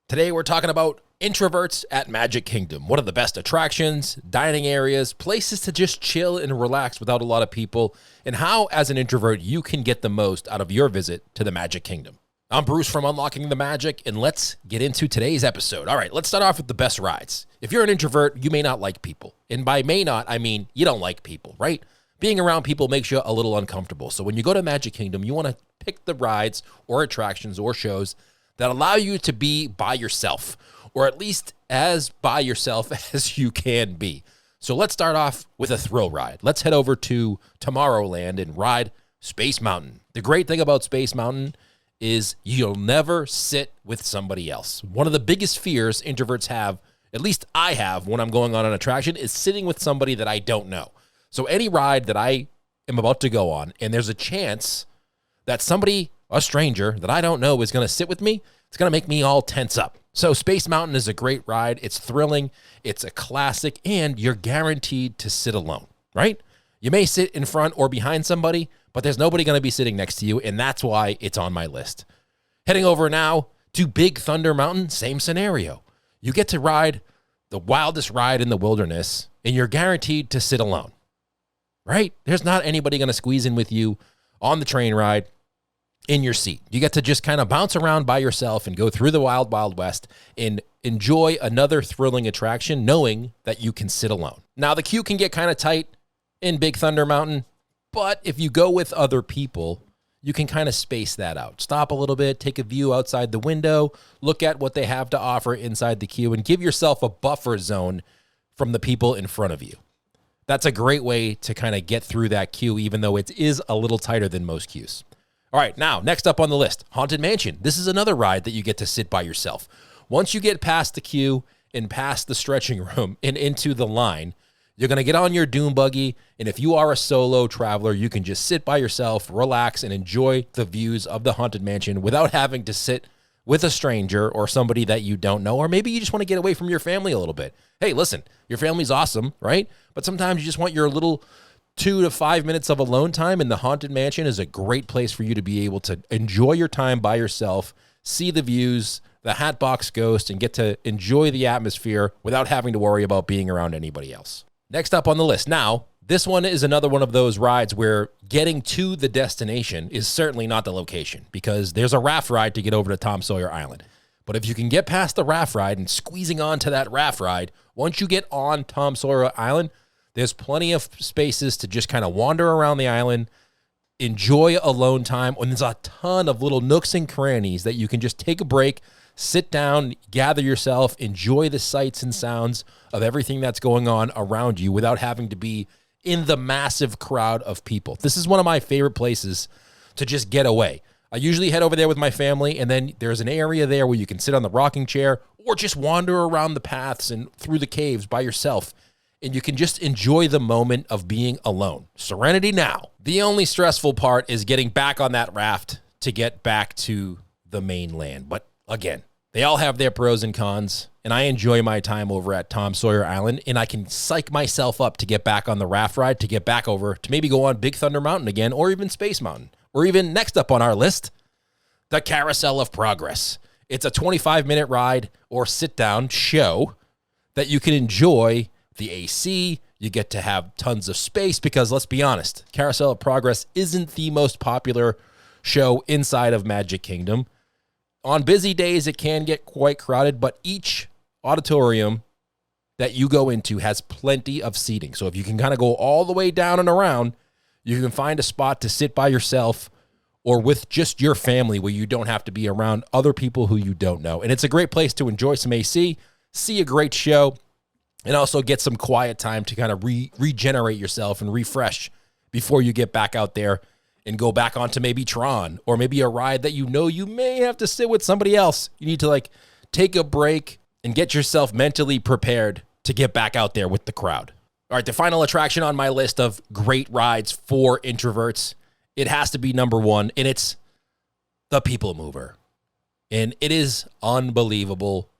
Today we're talking about Introverts at Magic Kingdom. What are the best attractions, dining areas, places to just chill and relax without a lot of people, and how, as an introvert, you can get the most out of your visit to the Magic Kingdom. I'm Bruce from Unlocking the Magic, and let's get into today's episode. All right, let's start off with the best rides. If you're an introvert, you may not like people. And by may not, I mean you don't like people, right? Being around people makes you a little uncomfortable. So when you go to Magic Kingdom, you want to pick the rides or attractions or shows that allow you to be by yourself, or at least as by yourself as you can be. So let's start off with a thrill ride. Let's head over to Tomorrowland and ride Space Mountain. The great thing about Space Mountain is you'll never sit with somebody else. One of the biggest fears introverts have, at least I have when I'm going on an attraction, is sitting with somebody that I don't know. So any ride that I am about to go on, and there's a chance that somebody, a stranger that I don't know, is going to sit with me, it's going to make me all tense up. So Space Mountain is a great ride. It's thrilling. It's a classic, and you're guaranteed to sit alone, right? You may sit in front or behind somebody, but there's nobody going to be sitting next to you, and that's why it's on my list. Heading over now to Big Thunder Mountain, same scenario. You get to ride the wildest ride in the wilderness, and you're guaranteed to sit alone, right? There's not anybody going to squeeze in with you on the train ride in your seat. You get to just kind of bounce around by yourself and go through the wild, wild west and enjoy another thrilling attraction knowing that you can sit alone. Now, the queue can get kind of tight in Big Thunder Mountain, but if you go with other people, you can kind of space that out. Stop a little bit, take a view outside the window, look at what they have to offer inside the queue, and give yourself a buffer zone from the people in front of you. That's a great way to kind of get through that queue, even though it is a little tighter than most queues. All right, now, next up on the list, Haunted Mansion. This is another ride that you get to sit by yourself. Once you get past the queue and past the stretching room and into the line, you're going to get on your dune buggy, and if you are a solo traveler, you can just sit by yourself, relax, and enjoy the views of the Haunted Mansion without having to sit with a stranger or somebody that you don't know, or maybe you just want to get away from your family a little bit. Hey, listen, your family's awesome, right? But sometimes you just want your little 2 to 5 minutes of alone time, and the Haunted Mansion is a great place for you to be able to enjoy your time by yourself, see the views, the Hatbox Ghost, and get to enjoy the atmosphere without having to worry about being around anybody else. Next up on the list. Now, this one is another one of those rides where getting to the destination is certainly not the location, because there's a raft ride to get over to Tom Sawyer Island. But if you can get past the raft ride and squeezing onto that raft ride, once you get on Tom Sawyer Island, there's plenty of spaces to just kind of wander around the island, enjoy alone time, and there's a ton of little nooks and crannies that you can just take a break, sit down, gather yourself, enjoy the sights and sounds of everything that's going on around you without having to be in the massive crowd of people. This is one of my favorite places to just get away. I usually head over there with my family, and then there's an area there where you can sit on the rocking chair or just wander around the paths and through the caves by yourself. And you can just enjoy the moment of being alone. Serenity now. The only stressful part is getting back on that raft to get back to the mainland. But again, they all have their pros and cons, and I enjoy my time over at Tom Sawyer Island, and I can psych myself up to get back on the raft ride, to get back over, to maybe go on Big Thunder Mountain again, or even Space Mountain, or even next up on our list, the Carousel of Progress. It's a 25-minute ride or sit-down show that you can enjoy. The AC, you get to have tons of space, because let's be honest, Carousel of Progress isn't the most popular show inside of Magic Kingdom. On busy days, it can get quite crowded, but each auditorium that you go into has plenty of seating. So if you can kind of go all the way down and around, you can find a spot to sit by yourself or with just your family where you don't have to be around other people who you don't know. And it's a great place to enjoy some AC, see a great show, and also get some quiet time to kind of regenerate yourself and refresh before you get back out there and go back onto maybe Tron, or maybe a ride that you know you may have to sit with somebody else. You need to take a break and get yourself mentally prepared to get back out there with the crowd. All right, the final attraction on my list of great rides for introverts, it has to be number one, and it's the People Mover. And it is unbelievable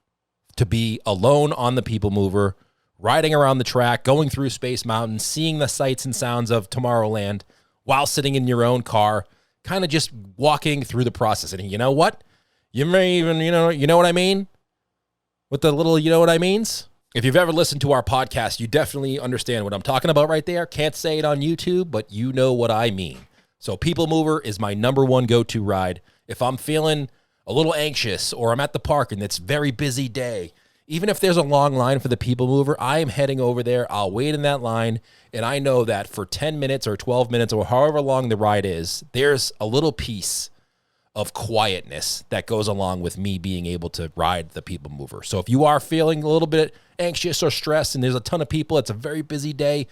to be alone on the People Mover, riding around the track, going through Space Mountain, seeing the sights and sounds of Tomorrowland while sitting in your own car, kind of just walking through the process. And you know what? You may even, you know what I mean? with the little, you know what I means? If you've ever listened to our podcast, you definitely understand what I'm talking about right there. Can't say it on YouTube, but you know what I mean. So People Mover is my number one go-to ride. If I'm feeling a little anxious or I'm at the park and it's a very busy day, even if there's a long line for the People Mover, I am heading over there. I'll wait in that line, and I know that for 10 minutes or 12 minutes or however long the ride is, there's a little piece of quietness that goes along with me being able to ride the People Mover. So if you are feeling a little bit anxious or stressed and there's a ton of people, it's a very busy day,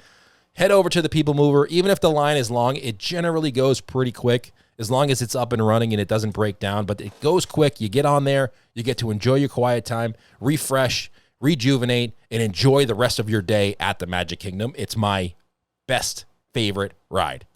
head over to the People Mover. Even if the line is long, it generally goes pretty quick as long as it's up and running and it doesn't break down. But it goes quick. You get on there, you get to enjoy your quiet time, refresh, rejuvenate, and enjoy the rest of your day at the Magic Kingdom. It's my best favorite ride.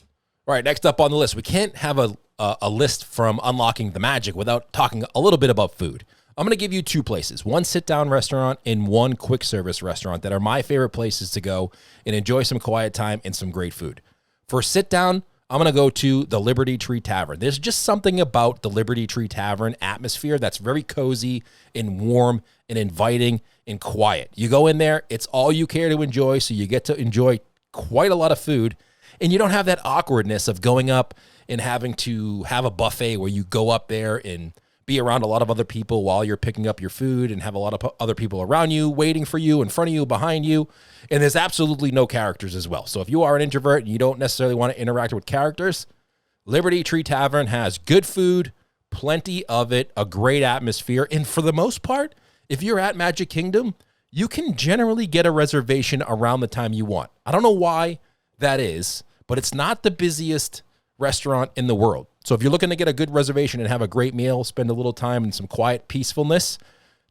All right, next up on the list, we can't have a list from Unlocking the Magic without talking a little bit about food. I'm going to give you two places, one sit-down restaurant and one quick service restaurant that are my favorite places to go and enjoy some quiet time and some great food. For sit-down, I'm going to go to the Liberty Tree Tavern. There's just something about the Liberty Tree Tavern atmosphere that's very cozy and warm and inviting and quiet. You go in there, it's all you care to enjoy, so you get to enjoy quite a lot of food, and you don't have that awkwardness of going up and having to have a buffet where you go up there and be around a lot of other people while you're picking up your food and have a lot of other people around you, waiting for you, in front of you, behind you. And there's absolutely no characters as well. So if you are an introvert and you don't necessarily want to interact with characters, Liberty Tree Tavern has good food, plenty of it, a great atmosphere. And for the most part, if you're at Magic Kingdom, you can generally get a reservation around the time you want. I don't know why that is, but it's not the busiest restaurant in the world. So if you're looking to get a good reservation and have a great meal, spend a little time in some quiet peacefulness,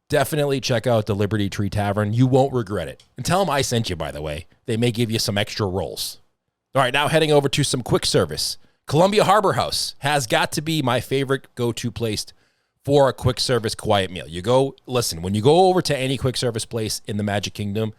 definitely check out the Liberty Tree Tavern. You won't regret it. And tell them I sent you, by the way. They may give you some extra rolls. All right, now heading over to some quick service. Columbia Harbor House has got to be my favorite go-to place for a quick service quiet meal. You go, listen, when you go over to any quick service place in the Magic Kingdom,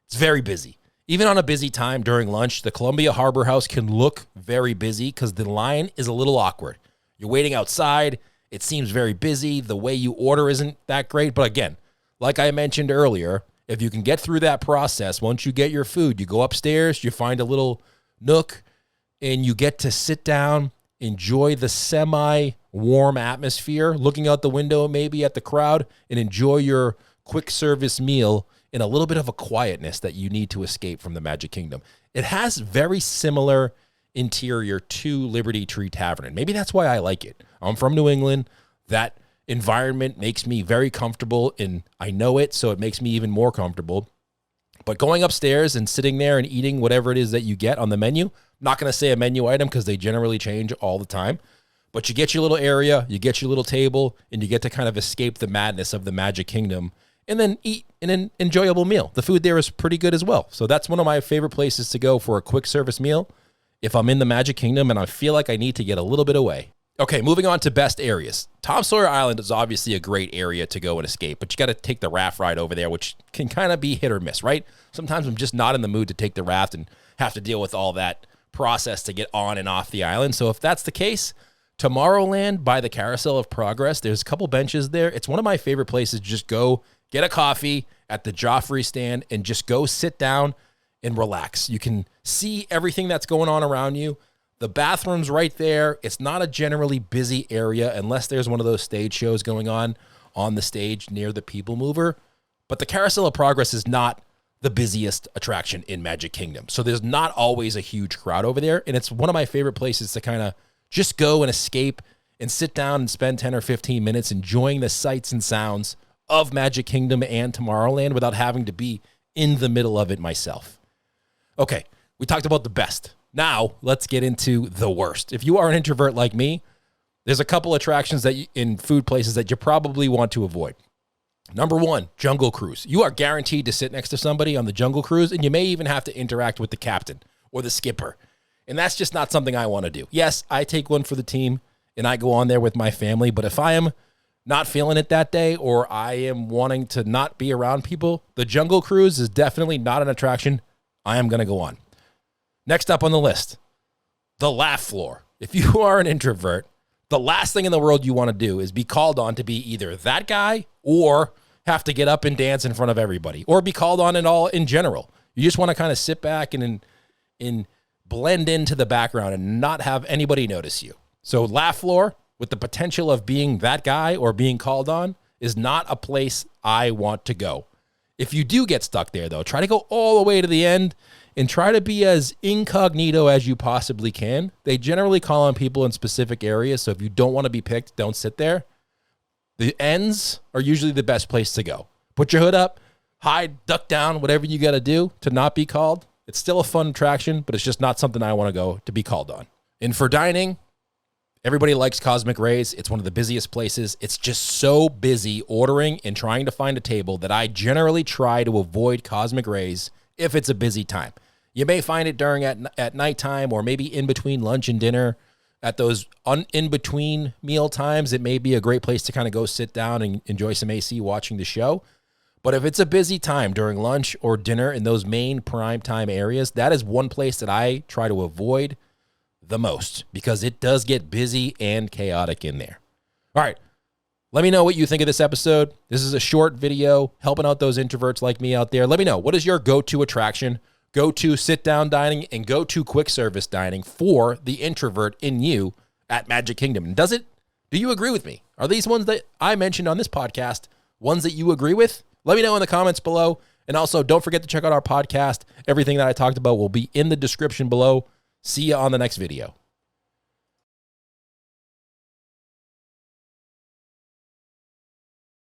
it's very busy. Even on a busy time during lunch, the Columbia Harbor House can look very busy because the line is a little awkward. You're waiting outside. It seems very busy. The way you order isn't that great. But again, like I mentioned earlier, if you can get through that process, once you get your food, you go upstairs, you find a little nook, and you get to sit down, enjoy the semi-warm atmosphere, looking out the window maybe at the crowd, and enjoy your quick service meal in a little bit of a quietness that you need to escape from the Magic Kingdom. It has very similar interior to Liberty Tree Tavern, and maybe that's why I like it. I'm from New England. That environment makes me very comfortable, and I know it, so it makes me even more comfortable. But going upstairs and sitting there and eating whatever it is that you get on the menu, I'm not going to say a menu item because they generally change all the time, but you get your little area, you get your little table, and you get to kind of escape the madness of the Magic Kingdom and then eat an enjoyable meal. The food there is pretty good as well. So that's one of my favorite places to go for a quick service meal if I'm in the Magic Kingdom and I feel like I need to get a little bit away. Okay, moving on to best areas. Tom Sawyer Island is obviously a great area to go and escape, but you got to take the raft ride over there, which can kind of be hit or miss, right? Sometimes I'm just not in the mood to take the raft and have to deal with all that process to get on and off the island. So if that's the case, Tomorrowland by the Carousel of Progress, there's a couple benches there. It's one of my favorite places to just go get a coffee at the Joffrey stand and just go sit down and relax. You can see everything that's going on around you. The bathroom's right there. It's not a generally busy area unless there's one of those stage shows going on the stage near the People Mover. But the Carousel of Progress is not the busiest attraction in Magic Kingdom. So there's not always a huge crowd over there. And it's one of my favorite places to kind of just go and escape and sit down and spend 10 or 15 minutes enjoying the sights and sounds of Magic Kingdom and Tomorrowland without having to be in the middle of it myself. Okay, we talked about the best. Now, let's get into the worst. If you are an introvert like me, there's a couple attractions that in food places that you probably want to avoid. Number one, Jungle Cruise. You are guaranteed to sit next to somebody on the Jungle Cruise, and you may even have to interact with the captain or the skipper. And that's just not something I want to do. Yes, I take one for the team, and I go on there with my family, but if I am not feeling it that day or I am wanting to not be around people, the Jungle Cruise is definitely not an attraction I am going to go on. Next up on the list, the laugh floor. If you are an introvert, the last thing in the world you want to do is be called on to be either that guy or have to get up and dance in front of everybody or be called on at all in general. You just want to kind of sit back and blend into the background and not have anybody notice you. So laugh floor with the potential of being that guy or being called on is not a place I want to go. If you do get stuck there, though, try to go all the way to the end and try to be as incognito as you possibly can. They generally call on people in specific areas, so if you don't want to be picked, don't sit there. The ends are usually the best place to go. Put your hood up, hide, duck down, whatever you got to do to not be called. It's still a fun attraction, but it's just not something I want to go to be called on. And for dining, everybody likes Cosmic Rays. It's one of the busiest places. It's just so busy ordering and trying to find a table that I generally try to avoid Cosmic Rays if it's a busy time. You may find it during at nighttime or maybe in between lunch and dinner. At those in-between meal times, it may be a great place to kind of go sit down and enjoy some AC watching the show. But if it's a busy time during lunch or dinner in those main prime time areas, that is one place that I try to avoid the most because it does get busy and chaotic in there. All right, let me know what you think of this episode. This is a short video helping out those introverts like me out there. Let me know, what is your go-to attraction, go-to sit-down dining, and go-to quick service dining for the introvert in you at Magic Kingdom? And do you agree with me? Are these ones that I mentioned on this podcast ones that you agree with? Let me know in the comments below. And also, don't forget to check out our podcast. Everything that I talked about will be in the description below. See you on the next video.